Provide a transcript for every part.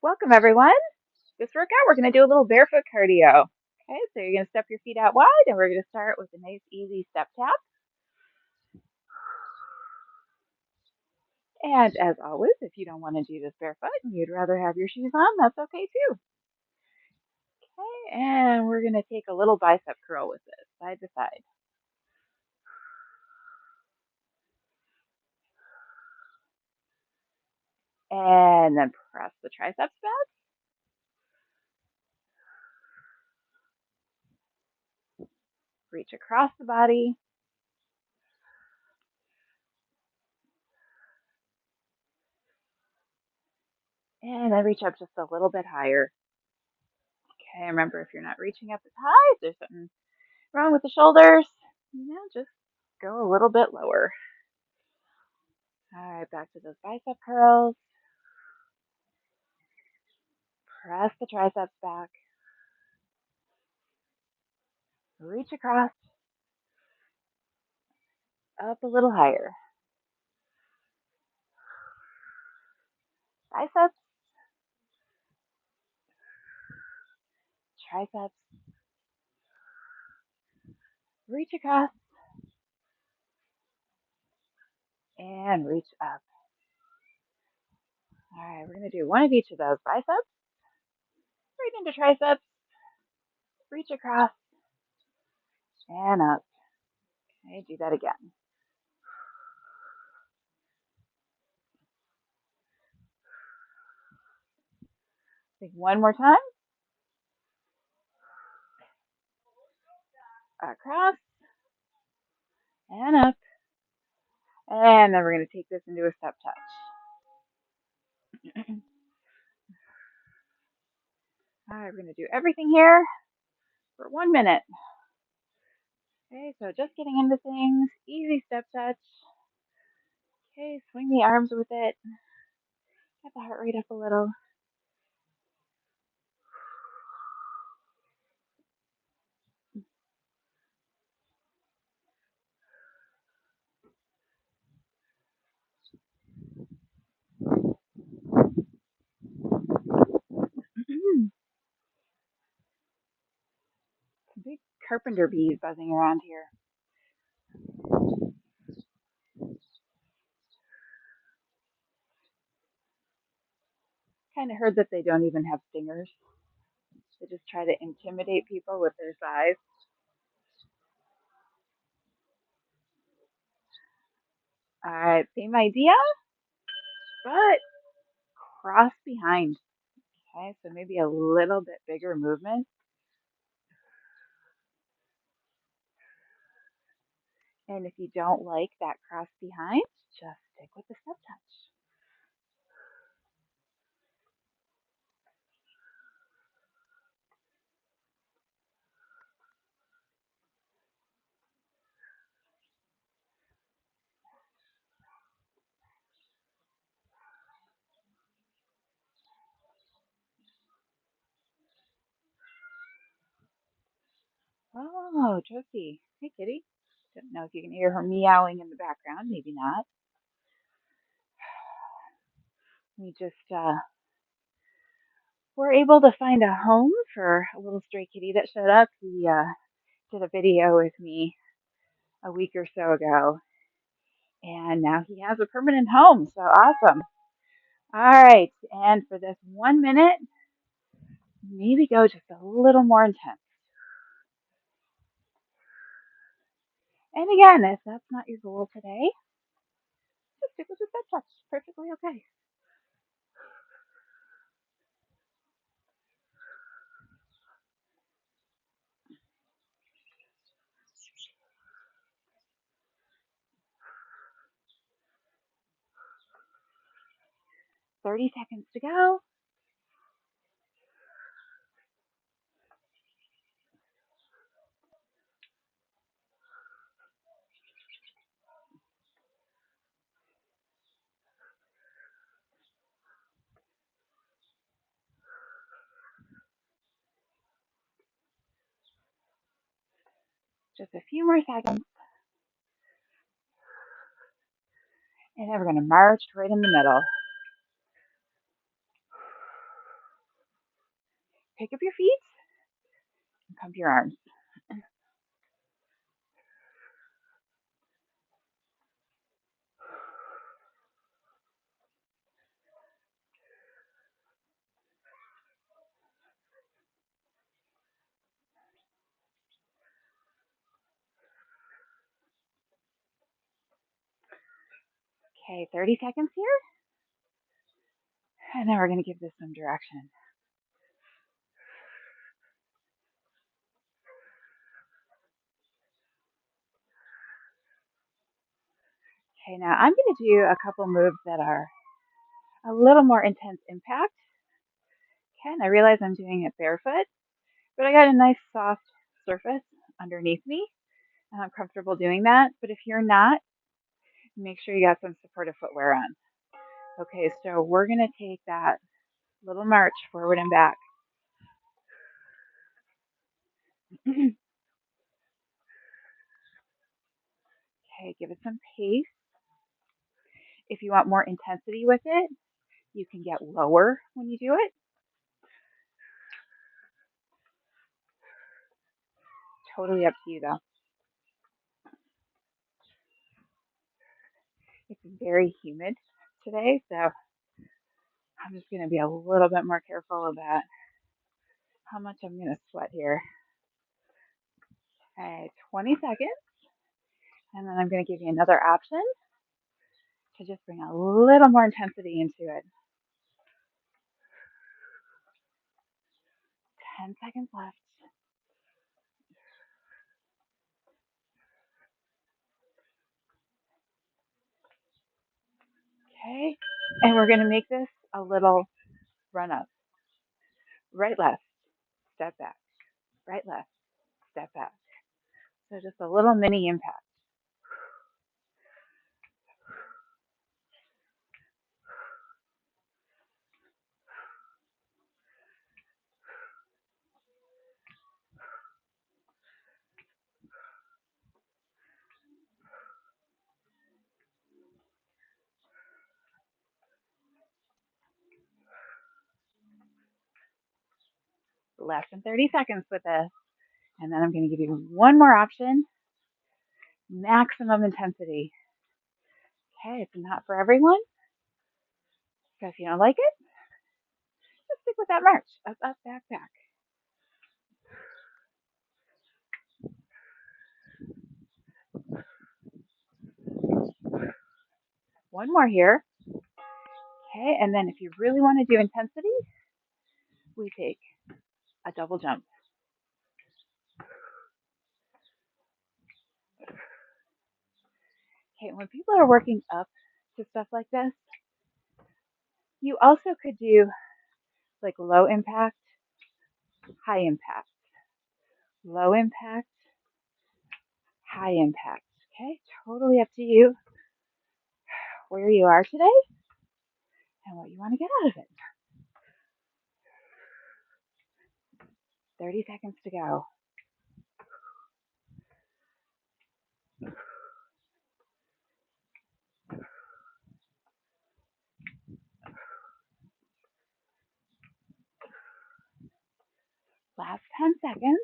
Welcome everyone. This workout, we're going to do a little barefoot cardio. Okay, so you're going to step your feet out wide and we're going to start with a nice easy step tap. And as always, if you don't want to do this barefoot and you'd rather have your shoes on, that's okay too. Okay, and we're going to take a little bicep curl with this, side to side. And then press the triceps back. Reach across the body. And then reach up just a little bit higher. Okay, remember if you're not reaching up as high, if there's something wrong with the shoulders, just go a little bit lower. All right, back to those bicep curls. Press the triceps back. Reach across. Up a little higher. Biceps. Triceps. Reach across. And reach up. All right, we're going to do one of each of those. Biceps. Right into triceps. Reach across. And up. Okay, do that again. Take one more time. Across. And up. And then we're going to take this into a step touch. All right, we're going to do everything here for 1 minute. Okay, so just getting into things. Easy step touch. Okay, swing the arms with it. Get the heart rate up a little. Some big carpenter bees buzzing around here. Kind of heard that they don't even have stingers. They just try to intimidate people with their size. All right, same idea, but cross behind. Okay, so maybe a little bit bigger movement. And if you don't like that cross behind, just stick with the step touch. Oh, Josie. Hey, kitty. Don't know if you can hear her meowing in the background. Maybe not. We just were able to find a home for a little stray kitty that showed up. He did a video with me a week or so ago, and now he has a permanent home. So awesome. All right, and for this 1 minute, maybe go just a little more intense. And again, if that's not your goal today, just stick with the step touch. Perfectly okay. 30 seconds to go. Just a few more seconds. And then we're going to march right in the middle. Pick up your feet and pump your arms. Okay, 30 seconds here. And then we're going to give this some direction. Okay, now I'm going to do a couple moves that are a little more intense impact. Okay, and I realize I'm doing it barefoot, but I got a nice soft surface underneath me, and I'm comfortable doing that. But if you're not, make sure you got some supportive footwear on. Okay, so we're going to take that little march forward and back. Okay, give it some pace. If you want more intensity with it, you can get lower when you do it. Totally up to you though. It's very humid today, so I'm just going to be a little bit more careful about how much I'm going to sweat here. Okay, 20 seconds, and then I'm going to give you another option to just bring a little more intensity into it. 10 seconds left. Okay, and we're going to make this a little run up. Right, left, step back. Right, left, step back. So just a little mini impact. Less than 30 seconds with this. And then I'm going to give you one more option, maximum intensity. Okay, it's not for everyone. So if you don't like it, just stick with that march. Up, up, back, back. One more here. Okay, and then if you really want to do intensity, we take a double jump. Okay, when people are working up to stuff like this, you also could do like low impact, high impact, low impact, high impact. Okay, totally up to you where you are today and what you want to get out of it. 30 seconds to go. Last 10 seconds.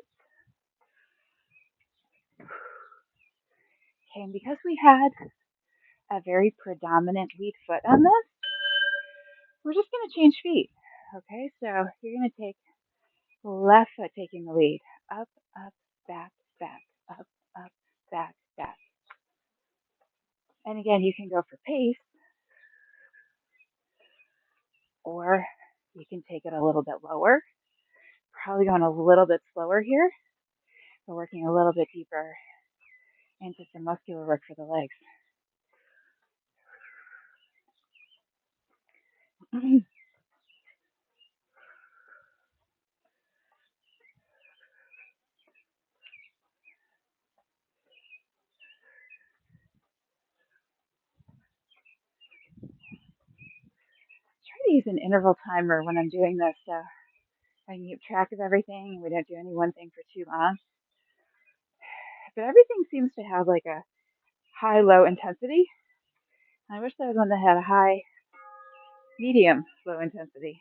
Okay, and because we had a very predominant lead foot on this, we're just going to change feet. Okay, so you're going to take left foot taking the lead. Up, up, back, back, up, up, back, back. And again, you can go for pace, or you can take it a little bit lower. Probably going a little bit slower here, but working a little bit deeper into some muscular work for the legs. Try to use an interval timer when I'm doing this so I can keep track of everything and we don't do any one thing for too long. But everything seems to have like a high low intensity. I wish there was one that had a high medium low intensity.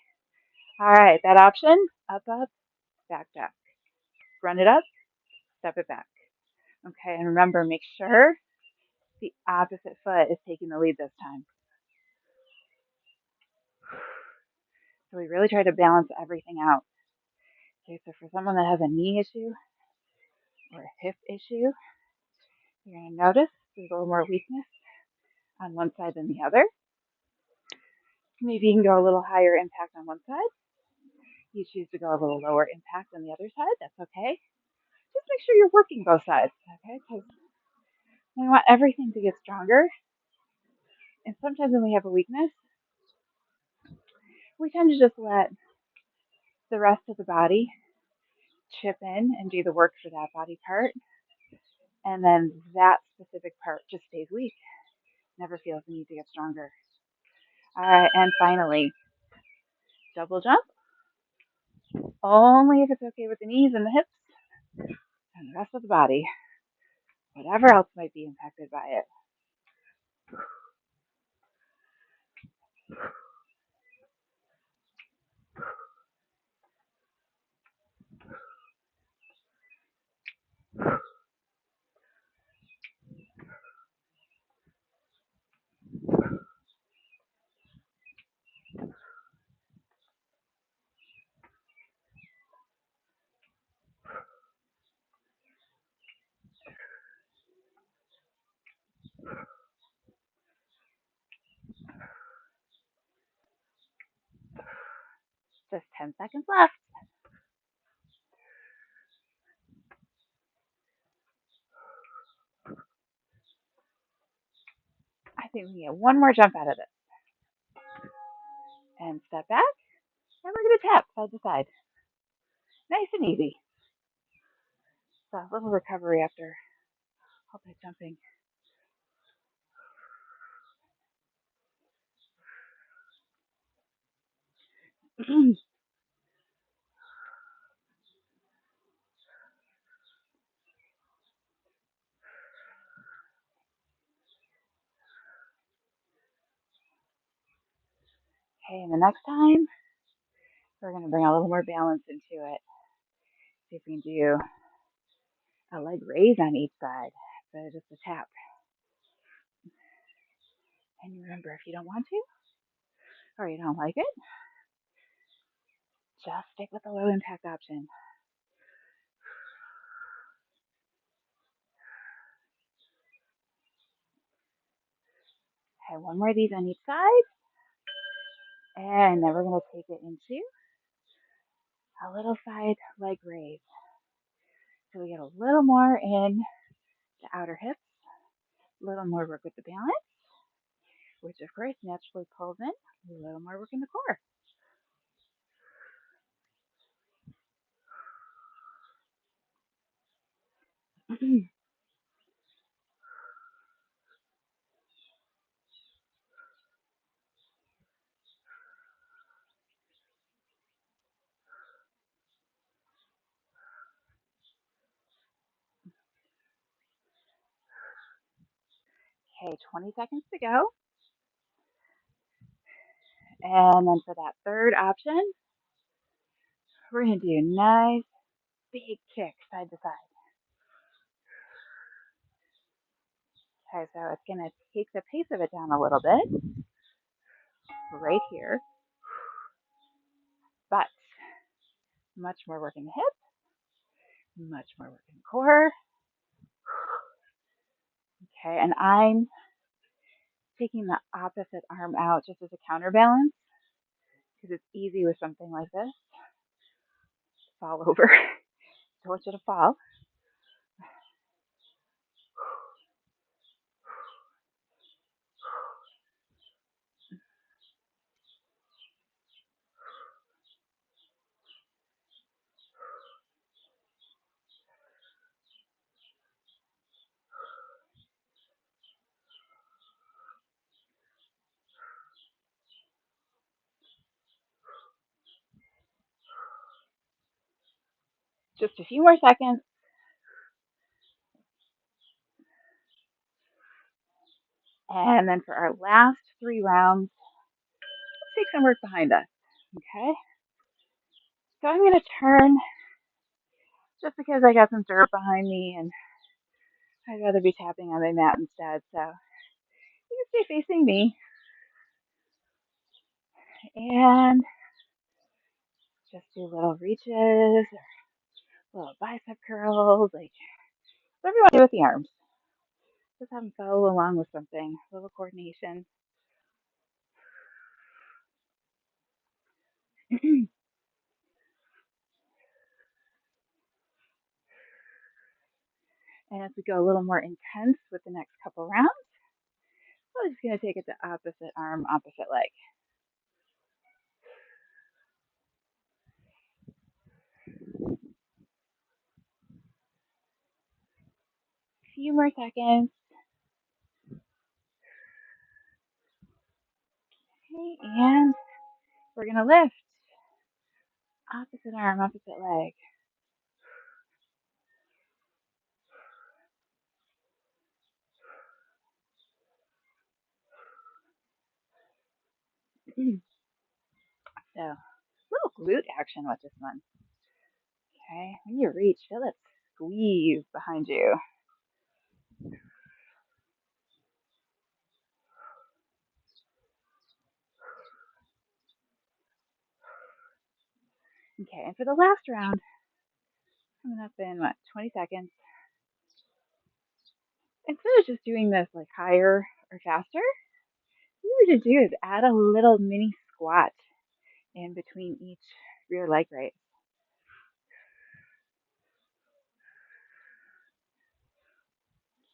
All right, that option, up, up, back, back. Run it up, step it back. Okay, and remember, make sure the opposite foot is taking the lead this time. So we really try to balance everything out. Okay, so for someone that has a knee issue or a hip issue, you're going to notice there's a little more weakness on one side than the other. Maybe you can go a little higher impact on one side. You choose to go a little lower impact on the other side. That's okay. Just make sure you're working both sides, okay? Because we want everything to get stronger. And sometimes when we have a weakness, we tend to just let the rest of the body chip in and do the work for that body part. And then that specific part just stays weak, never feels the need to get stronger. All right, and finally, double jump. Only if it's okay with the knees and the hips and the rest of the body. Whatever else might be impacted by it. Just 10 seconds left. I think we can get one more jump out of this. And step back. And we're going to tap side to side. Nice and easy. So a little recovery after all that jumping. Okay, and the next time, we're going to bring a little more balance into it. See if we can do a leg raise on each side instead of just a tap. And remember, if you don't want to, or you don't like it, just stick with the low impact option. Okay, one more of these on each side. And then we're going to take it into a little side leg raise. So we get a little more in the outer hips, a little more work with the balance, which of course naturally pulls in a little more work in the core. Okay, 20 seconds to go. And then for that third option, we're going to do a nice big kick side to side. Okay, so it's going to take the pace of it down a little bit right here, but much more work in the hip, much more work in the core. Okay, and I'm taking the opposite arm out just as a counterbalance because it's easy with something like this to fall over. Don't want you to fall. Just a few more seconds. And then for our last 3 rounds, let's take some work behind us. Okay? So I'm going to turn just because I got some dirt behind me and I'd rather be tapping on my mat instead. So you can stay facing me and just do little reaches, little bicep curls, like whatever you want to do with the arms. Just have them follow along with something, a little coordination. And as we go a little more intense with the next couple rounds, we're just going to take it to opposite arm, opposite leg. A few more seconds. Okay, and we're going to lift. Opposite arm, opposite leg. So, little glute action with this one. Okay, when you reach, feel it squeeze behind you. Okay, and for the last round, coming up in 20 seconds, instead of just doing this like higher or faster, what we're going to do is add a little mini squat in between each rear leg raise.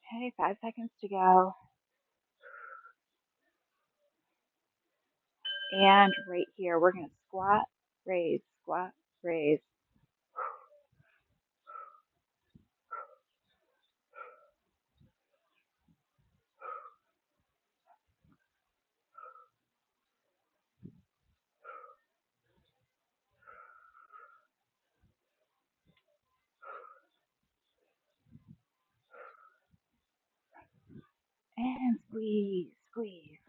Okay, 5 seconds to go. And right here, we're going to squat, raise. And squeeze, squeeze.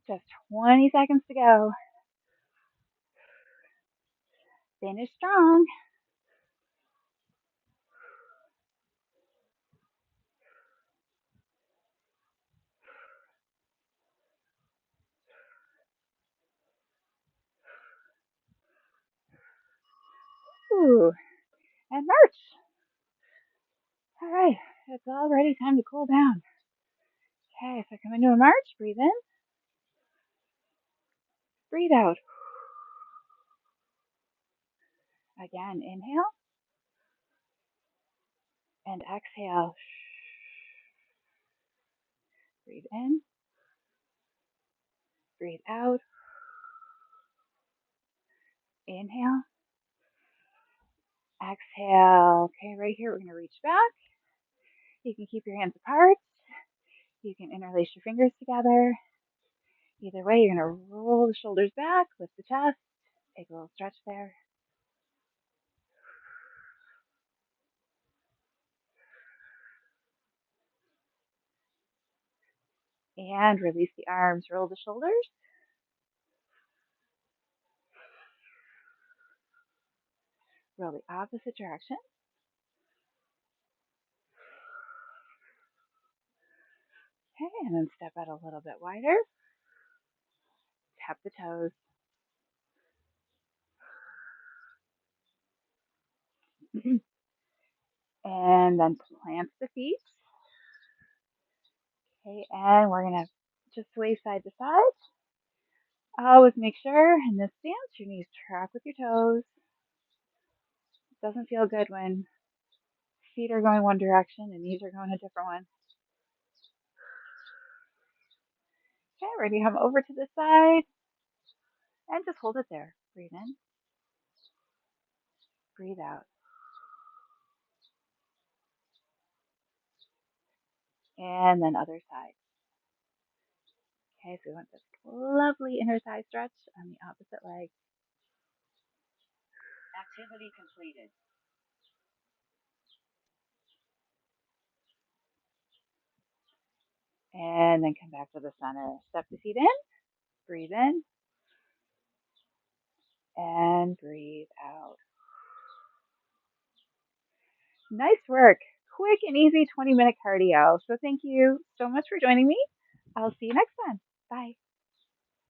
Just 20 seconds to go. Finish strong. Ooh, and march. All right, it's already time to cool down. Okay, so come into a march. Breathe in, breathe out. Again, inhale and exhale. Breathe in, breathe out. Inhale, exhale. Okay, right here, we're going to reach back. You can keep your hands apart. You can interlace your fingers together. Either way, you're going to roll the shoulders back, lift the chest, take a little stretch there. And release the arms, roll the shoulders. Roll the opposite direction. Okay, and then step out a little bit wider. Tap the toes. And then plant the feet. Okay, and we're going to just sway side to side. Always make sure in this stance your knees track with your toes. It doesn't feel good when feet are going one direction and knees are going a different one. Okay, ready to come over to the side and just hold it there. Breathe in, breathe out. And then other side. Okay, so we want this lovely inner thigh stretch on the opposite leg. Activity completed. And then come back to the center. Step the feet in, breathe in, and breathe out. Nice work. Quick and easy 20-minute cardio. So thank you so much for joining me. I'll see you next time. Bye.